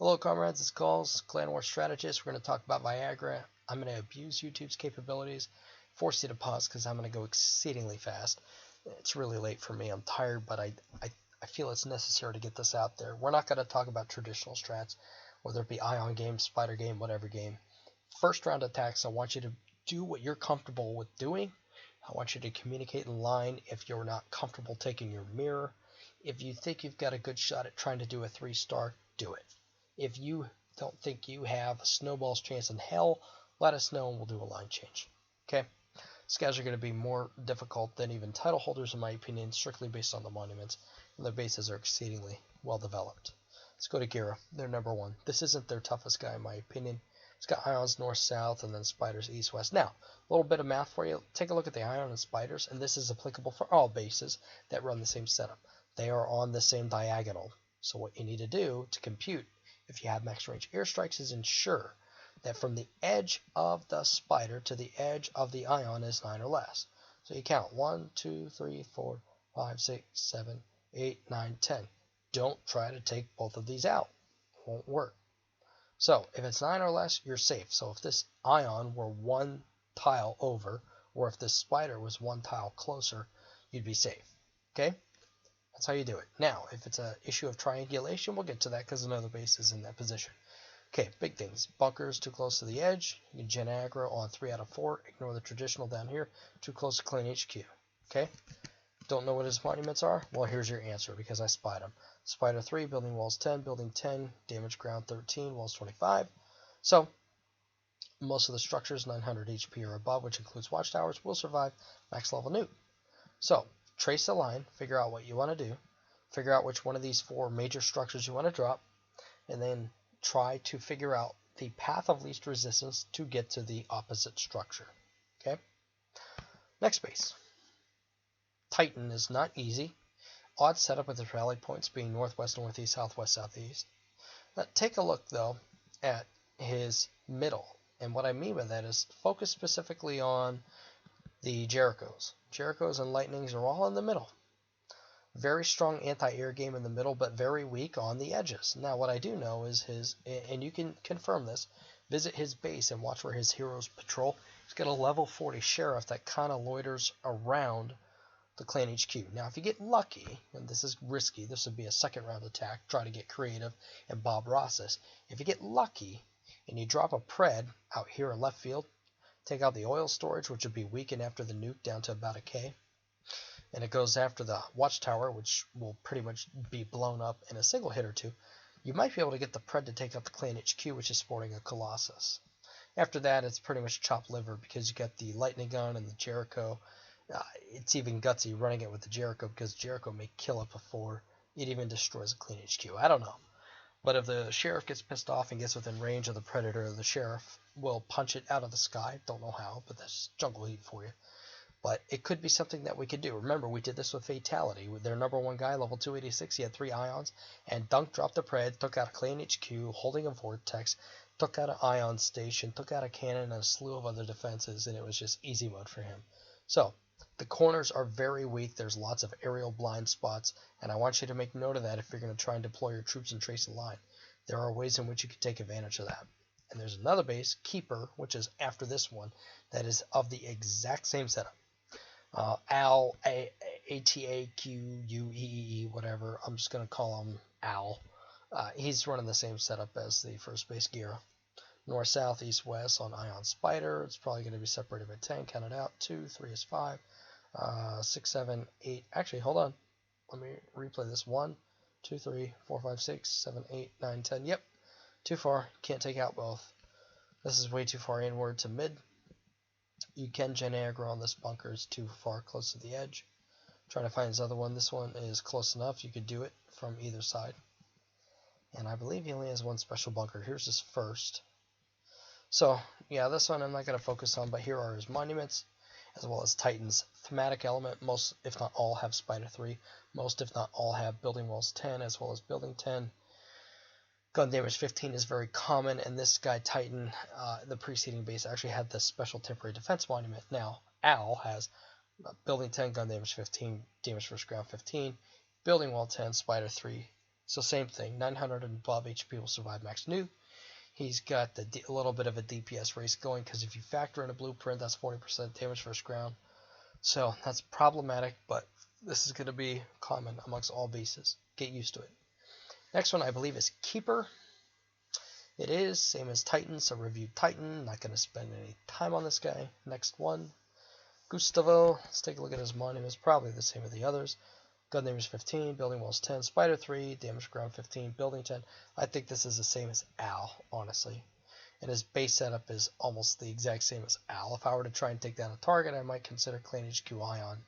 Hello comrades, it's Calls, Clan War Strategist. We're going to talk about Viagra. I'm going to abuse YouTube's capabilities, force you to pause because I'm going to go exceedingly fast. It's really late for me, I'm tired, but I feel it's necessary to get this out there. We're not going to talk about traditional strats, whether it be Ion game, Spider game, whatever game. First round attacks, I want you to do what you're comfortable with doing. I want you to communicate in line if you're not comfortable taking your mirror. If you think you've got a good shot at trying to do a 3-star, do it. If you don't think you have a snowball's chance in hell, let us know and we'll do a line change. Okay? These guys are going to be more difficult than even title holders, in my opinion, strictly based on the monuments, and their bases are exceedingly well developed. Let's go to Guerra. They're number one. This isn't their toughest guy, in my opinion. It's got Ions north-south and then Spiders east-west. Now, a little bit of math for you. Take a look at the Ion and Spiders, and this is applicable for all bases that run the same setup. They are on the same diagonal. So what you need to do to compute if you have max range airstrikes is ensure that from the edge of the spider to the edge of the ion is 9 or less. So you count 1, 2, 3, 4, 5, 6, 7, 8, 9, 10. Don't try to take both of these out. It won't work. So if it's 9 or less, you're safe. So if this ion were one tile over, or if this spider was one tile closer, you'd be safe. Okay? That's how you do it. Now, if it's an issue of triangulation, we'll get to that because another base is in that position. Okay, big things. Bunkers too close to the edge. You can gen aggro on 3 out of 4. Ignore the traditional down here. Too close to clean HQ. Okay? Don't know what his monuments are? Well, here's your answer because I spied them. Spider 3, building walls 10, building 10, damage ground 13, walls 25. So, most of the structures 900 HP or above, which includes watchtowers, will survive max level nuke. So, trace the line, figure out what you want to do, figure out which one of these 4 major structures you want to drop, and then try to figure out the path of least resistance to get to the opposite structure. Okay? Next base. Titan is not easy. Odd setup with its rally points being northwest, northeast, southwest, southeast. Now, take a look, though, at his middle. And what I mean by that is focus specifically on the Jerichos. Jerichos and Lightnings are all in the middle. Very strong anti-air game in the middle, but very weak on the edges. Now, what I do know is his, and you can confirm this, visit his base and watch where his heroes patrol. He's got a level 40 sheriff that kind of loiters around the clan HQ. Now, if you get lucky, and this is risky, this would be a second round attack, try to get creative and Bob Ross this. If you get lucky and you drop a pred out here in left field, take out the oil storage, which would be weakened after the nuke down to about a K. And it goes after the watchtower, which will pretty much be blown up in a single hit or two. You might be able to get the pred to take out the clan HQ, which is sporting a Colossus. After that, it's pretty much chopped liver because you got the lightning gun and the Jericho. It's even gutsy running it with the Jericho because Jericho may kill it before it even destroys a clean HQ. I don't know. But if the sheriff gets pissed off and gets within range of the predator, the sheriff will punch it out of the sky. Don't know how, but that's jungle heat for you. But it could be something that we could do. Remember, we did this with Fatality. With their number 1 guy, level 286, he had 3 ions, and Dunk dropped the pred, took out a clan HQ, holding a vortex, took out an ion station, took out a cannon, and a slew of other defenses, and it was just easy mode for him. So, the corners are very weak. There's lots of aerial blind spots, and I want you to make note of that if you're going to try and deploy your troops and trace a line. There are ways in which you can take advantage of that. And there's another base, Keeper, which is after this one, that is of the exact same setup. Al, A-T-A-Q-U-E-E, whatever. I'm just going to call him Al. He's running the same setup as the first base Guerra. North, south, east, west on Ion Spider. It's probably going to be separated by 10. Count it out. 2, 3 is 5. 6, 7, 8. Actually, hold on. Let me replay this. 1, 2, 3, 4, 5, 6, 7, 8, 9, 10. Yep. Too far. Can't take out both. This is way too far inward to mid. You can gen aggro on this bunker. It's too far close to the edge. Trying to find his other one. This one is close enough. You could do it from either side. And I believe he only has 1 special bunker. Here's his first. So, yeah, this one I'm not going to focus on, but here are his monuments, as well as Titan's thematic element. Most, if not all, have Spider 3. Most, if not all, have Building Walls 10, as well as Building 10. Gun damage 15 is very common, and this guy, Titan, the preceding base, actually had the special temporary defense monument. Now, Al has Building 10, gun damage 15, damage first ground 15, Building Wall 10, Spider 3, So same thing, 900 and above HP will survive max nuke. He's got a little bit of a DPS race going, because if you factor in a blueprint, that's 40% damage first ground. So that's problematic, but this is going to be common amongst all bases. Get used to it. Next one I believe is Keeper. It is, same as Titan, so review Titan. Not going to spend any time on this guy. Next one, Gustavo. Let's take a look at his monuments. Probably the same as the others. Gun damage 15, building walls 10, spider 3, damage ground 15, building 10. I think this is the same as Al, honestly. And his base setup is almost the exact same as Al. If I were to try and take down a target, I might consider Clan HQ Ion.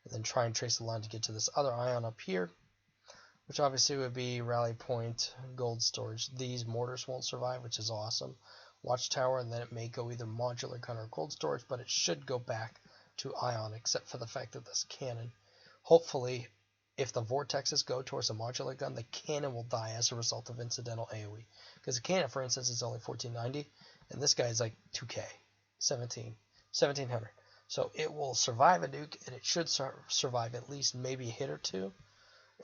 And then try and trace the line to get to this other Ion up here, which obviously would be Rally Point, Gold Storage. These mortars won't survive, which is awesome. Watchtower, and then it may go either Modular Gun or Gold Storage, but it should go back to Ion, except for the fact that this cannon, hopefully, if the vortexes go towards a modular gun, the cannon will die as a result of incidental AoE. Because the cannon, for instance, is only 1490, and this guy is like 2k, 1700. So it will survive a nuke, and it should survive at least maybe a hit or two,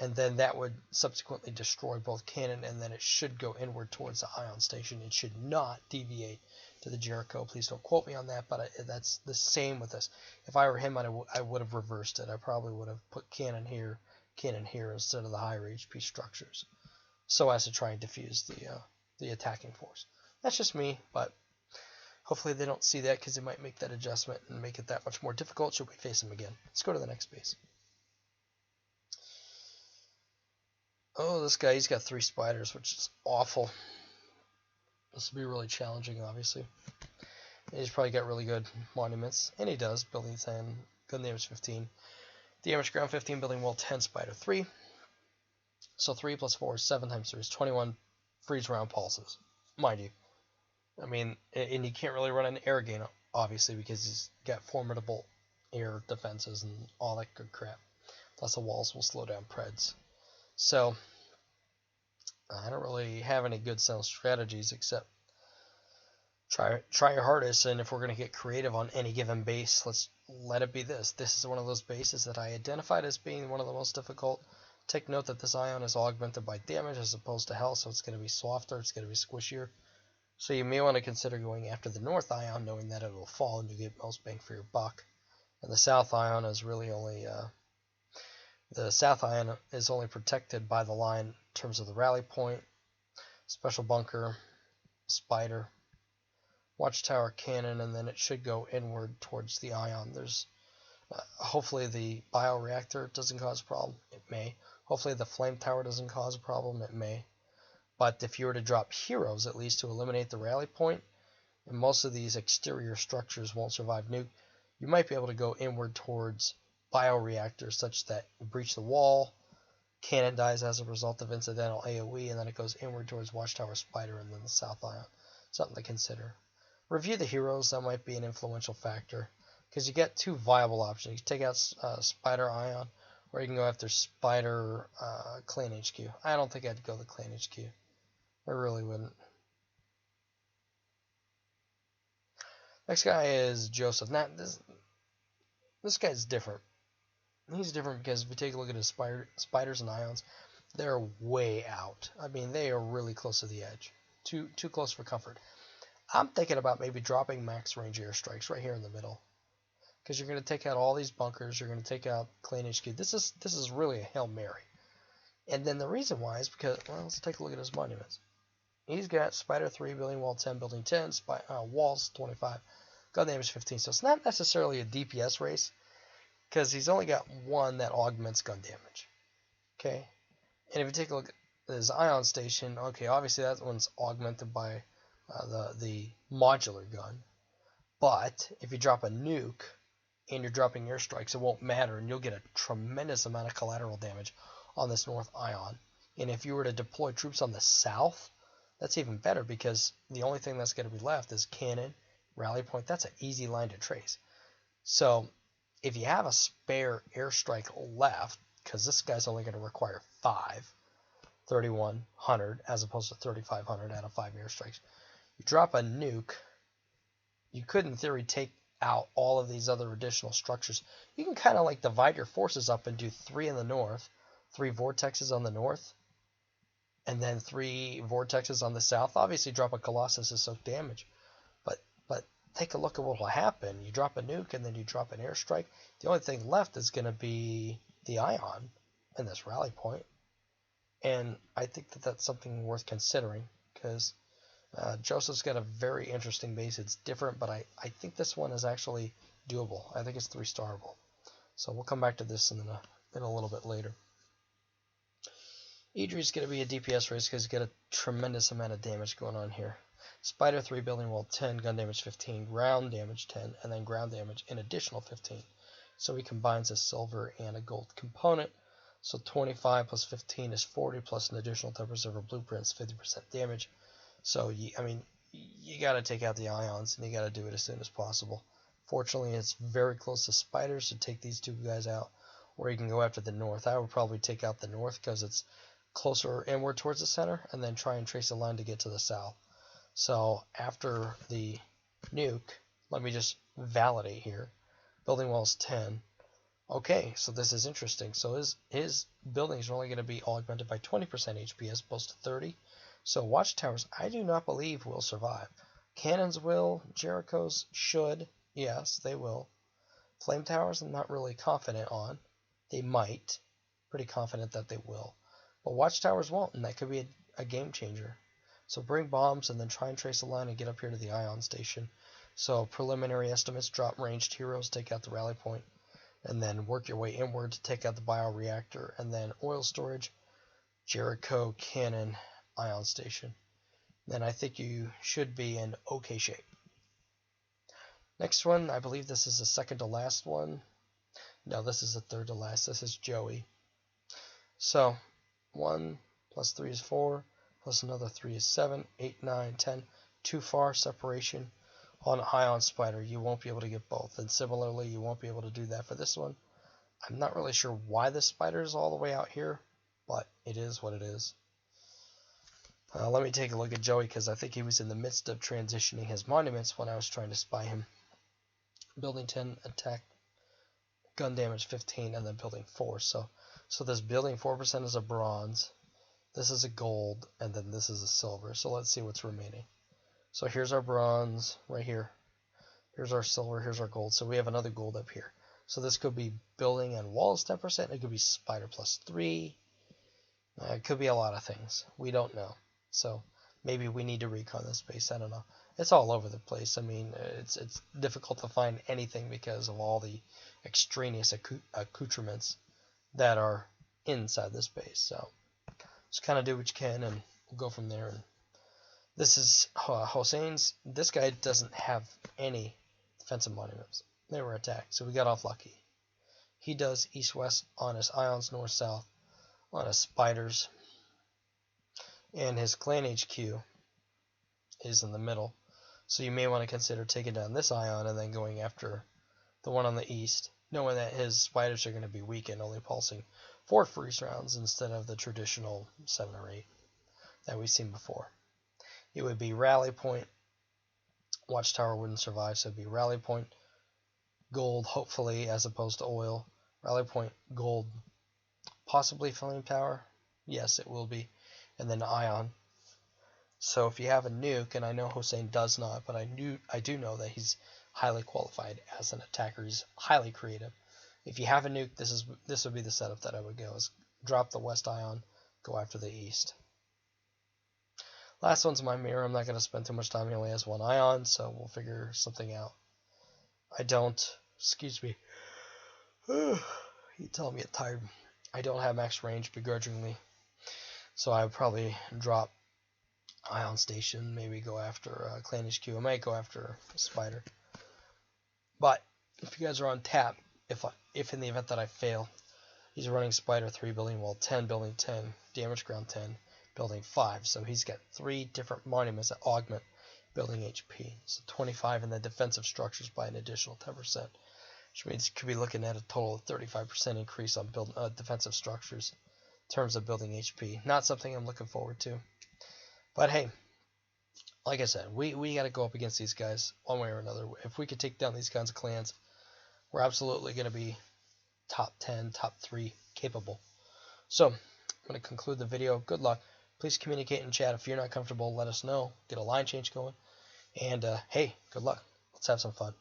and then that would subsequently destroy both cannon, and then it should go inward towards the Ion Station. It should not deviate to the Jericho. Please don't quote me on that, but that's the same with this. If I were him, I would have reversed it. I probably would have put cannon here instead of the higher HP structures, so as to try and diffuse the attacking force. That's just me, but hopefully they don't see that, because they might make that adjustment and make it that much more difficult should we face them again. Let's go to the next base. Oh, this guy, he's got 3 spiders, which is awful. This will be really challenging, obviously. He's probably got really good monuments, and he does. Building 10, gun damage 15, damage ground 15, building wall 10, spider 3. So 3 plus 4 is 7 times 3 is 21 freeze round pulses, mind you. I mean, and you can't really run an air gain, obviously, because he's got formidable air defenses and all that good crap. Plus the walls will slow down Preds. So I don't really have any good sound strategies except try your hardest, and if we're going to get creative on any given base, let's let it be this. This is one of those bases that I identified as being one of the most difficult. Take note that this Ion is augmented by damage as opposed to health, so it's going to be softer, it's going to be squishier. So you may want to consider going after the North Ion, knowing that it will fall and you get most bang for your buck. And the South Ion is really only protected by the line in terms of the rally point, special bunker, spider, watchtower, cannon, and then it should go inward towards the Ion. There's hopefully the bioreactor doesn't cause a problem. It may. Hopefully the flame tower doesn't cause a problem. It may. But if you were to drop heroes, at least to eliminate the rally point, and most of these exterior structures won't survive nuke, you might be able to go inward towards bioreactors such that you breach the wall, cannon dies as a result of incidental AoE, and then it goes inward towards watchtower, spider, and then the South Ion. Something to consider. Review the heroes. That might be an influential factor, because you get 2 viable options. You can take out Spider Ion, or you can go after Spider Clan HQ. I don't think I'd go the Clan HQ. I really wouldn't. Next guy is Josef. Now, this guy's different. He's different because if you take a look at his spiders and ions, they're way out. I mean, they are really close to the edge. Too close for comfort. I'm thinking about maybe dropping max range airstrikes right here in the middle, because you're going to take out all these bunkers. You're going to take out Clan HQ. This is really a Hail Mary. And then the reason why is because, well, let's take a look at his monuments. He's got Spider 3, building wall 10, building 10, walls 25, gun damage 15. So it's not necessarily a DPS race, because he's only got 1 that augments gun damage. Okay? And if you take a look at his Ion Station, okay, obviously that one's augmented by the modular gun. But if you drop a nuke and you're dropping airstrikes, it won't matter, and you'll get a tremendous amount of collateral damage on this North Ion. And if you were to deploy troops on the South, that's even better, because the only thing that's going to be left is cannon, rally point. That's an easy line to trace. So if you have a spare airstrike left, because this guy's only going to require 3,100 as opposed to 3,500 out of 5 airstrikes, you drop a nuke, you could in theory take out all of these other additional structures. You can kind of like divide your forces up and do 3 in the north, 3 vortexes on the north, and then 3 vortexes on the south. Obviously, drop a Colossus to soak damage, but take a look at what will happen. You drop a nuke, and then you drop an airstrike. The only thing left is going to be the Ion in this rally point, and I think that that's something worth considering, because Josef's got a very interesting base. It's different, but I think this one is actually doable. I think it's 3-starable. So we'll come back to this in a little bit later. Edrei's going to be a DPS race because he's got a tremendous amount of damage going on here. Spider 3, building wall 10, gun damage 15, ground damage 10, and then ground damage an additional 15. So he combines a silver and a gold component. So 25 plus 15 is 40, plus an additional 10% for blueprints, 50% damage. So, you got to take out the Ions, and you got to do it as soon as possible. Fortunately, it's very close to Spiders to take these 2 guys out, or you can go after the north. I would probably take out the north because it's closer inward towards the center, and then try and trace a line to get to the south. So after the nuke, let me just validate here. Building walls 10. Okay, so this is interesting. So his buildings are only going to be augmented by 20% HP as opposed to 30. So watchtowers, I do not believe will survive. Cannons will. Jericho's should. Yes, they will. Flame towers, I'm not really confident on. They might. Pretty confident that they will. But watchtowers won't, and that could be a game changer. So bring bombs and then try and trace a line and get up here to the Ion station. So preliminary estimates, drop ranged heroes, take out the rally point, and then work your way inward to take out the bioreactor, and then oil storage, Jericho, cannon, Ion station. Then I think you should be in okay shape. Next one, I believe this is the second to last one. No, this is the third to last. This is Joey. So 1 plus 3 is 4, plus another 3 is 7, 8, 9, 10. Too far separation on Ion Spider. You won't be able to get both. And similarly, you won't be able to do that for this one. I'm not really sure why this spider is all the way out here, but it is what it is. Let me take a look at Joey, because I think he was in the midst of transitioning his monuments when I was trying to spy him. Building 10, attack, gun damage 15, and then building 4. So this building 4% is a bronze, this is a gold, and then this is a silver. So let's see what's remaining. So here's our bronze right here. Here's our silver, here's our gold. So we have another gold up here. So this could be building and walls 10%. It could be spider plus 3. It could be a lot of things. We don't know. So maybe we need to recon this base. I don't know. It's all over the place. I mean, it's difficult to find anything because of all the extraneous accoutrements that are inside this base. So just kind of do what you can, and we'll go from there. And this is Hossein's. This guy doesn't have any defensive monuments. They were attacked, so we got off lucky. He does east-west on his Ions, north-south on his Spiders. And his clan HQ is in the middle. So you may want to consider taking down this Ion and then going after the one on the east, knowing that his Spiders are going to be weakened, only pulsing 4 freeze rounds instead of the traditional 7 or 8 that we've seen before. It would be rally point. Watchtower wouldn't survive, so it would be rally point, gold, hopefully, as opposed to oil. Rally point, gold, possibly flame tower. Yes, it will be. And then Ion. So if you have a nuke, and I know Hossein does not, but I do know that he's highly qualified as an attacker. He's highly creative. If you have a nuke, this would be the setup that I would go, is drop the west Ion, go after the east. Last one's my mirror. I'm not going to spend too much time. He only has 1 Ion, so we'll figure something out. Excuse me. You tell me I'm tired. I don't have max range, begrudgingly. So I would probably drop Ion Station, maybe go after Clan HQ. I might go after Spider. But if you guys are on tap, if in the event that I fail, he's running Spider 3, building wall 10, building 10, damage ground 10, building 5. So he's got 3 different monuments that augment building HP. So 25 in the defensive structures by an additional 10%. Which means you could be looking at a total of 35% increase on defensive structures in terms of building HP. Not something I'm looking forward to. But hey, like I said, we got to go up against these guys one way or another. If we could take down these kinds of clans, we're absolutely going to be top 10, top 3 capable. So I'm going to conclude the video. Good luck. Please Please communicate in chat. If you're not comfortable, let us know. Get a line change going. And hey, good luck. Let's have some fun.